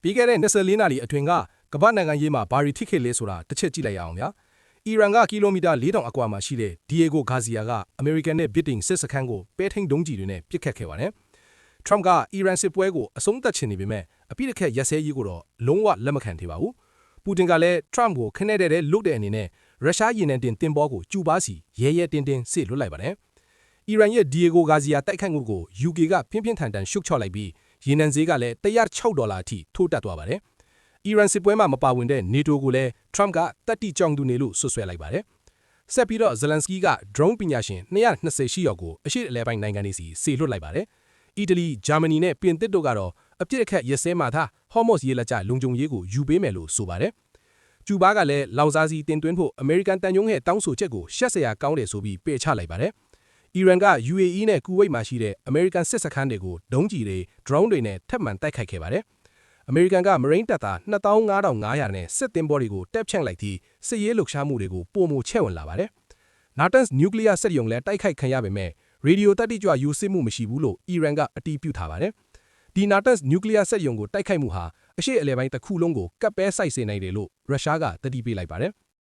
ပြီးခဲ့တဲ့24နာရီအတွင်းကကမ္ဘာနိုင်ငံရေးမှာဘာတွေထိခဲ့လဲဆိုတာတစ်ချက်ကြည့်လိုက်ရအောင်ဗျာအီရန်ကကီလိုမီတာ4000အကွာမှာရှိတဲ့ဒီယေဂိုဂါဇီယာကအမေရိကန်နဲ့ဗြိတိန်စစ်စခန်းကိုပဲထိန်ဒုံးကြီးတွေနဲ့ပစ်ခတ်ခဲ့ပါတယ်ထရမ့်ကအီရန်စစ်ပွဲကိုအဆုံးသတ်ချင်နေပေမဲ့အပြစ်တစ်ခက်ရက်စဲရေးကိုတော့လုံးဝလက်မခံသေးပါဘူးပူတင်ကလည်းထရမ့်ကိုခနဲ့တဲ့လုတ်တဲ့အနေနဲ့ရုရှားရေနံတင်တင်ပေါ်ကိုကျူပါစီရဲရဲတင်းတင်းစစ်လွတ်လိုက်ပါတယ်အီရန်ရဲ့ဒီယေဂိုဂါဇီယာတိုက်ခိုက်မှုကို UK ကပြင်းပြင်းထန်ထန်ရှုတ်ချလိုက်ပြီးရေနံဈေးကလည်း$106အထိထိုးတက်သွားပါတယ်အီရန်စစ်ပွဲမှာမပါဝင်တဲ့ NATO ကိုလည်းထရမ့်ကတပ်တိကြောင်သူနေလို့ဆွဆွဲလိုက်ပါတယ်ဆက်ပြီးတော့ဇလန်စကီးက drone ပညာရှင်220ရှိရောက်ကိုအရှိအလဲပိုင်းနိုင်ငံတွေစီစေလွှတ်လိုက်ပါတယ်အီတလီဂျာမနီနဲ့ပြင်သစ်တို့ကတော့အပြစ်အခက်ရက်စဲမှာထားဟော့မော့စ်ရေလက်ကျလုံခြုံရေးကိုယူပေးမယ်လို့ဆိုပါတယ်ကျူဘာကလည်းလောင်စာစီတင်သွင်းဖို့အမေရိကန်တန်ယုံရဲ့တောင်းဆိုချက်ကိုရှက်စရာကောင်းတယ်ဆိုပြီးပယ်ချလိုက်ပါတယ်အီရန်က UAE နဲ့ကူဝိတ်မှာရှိတဲ့အမေရိကန်စစ်စခန်းတွေကိုဒုံးကျည်တွေ drone တွေနဲ့ထပ်မံတိုက်ခိုက်ခဲ့ပါတယ်အမေရိကန်ကမရိန်းတပ်သား25,500နဲ့စစ်သင်္ဘောတွေကိုတက်ဖြန့်လိုက်ပြီးစစ်ရေးလှုပ်ရှားမှုတွေကိုပုံမချဲ့ဝင်လာပါတယ်နာတန်စ်နျူကလ িয়ার စက်ရုံလည်းတိုက်ခိုက်ခံရပေမဲ့ရေဒီယိုတတိကြွယူစစ်မှုမရှိဘူးလို့အီရန်ကအတည်ပြုထားပါတယ်ဒီနာတန်စ်နျူကလ িয়ার စက်ရုံကိုတိုက်ခိုက်မှုဟာအရှေ့အလယ်ပိုင်းတစ်ခုလုံးကိုကပ်ပဲစိုက်စေနိုင်တယ်လို့ရုရှားကတတိပေးလိုက်ပါတယ်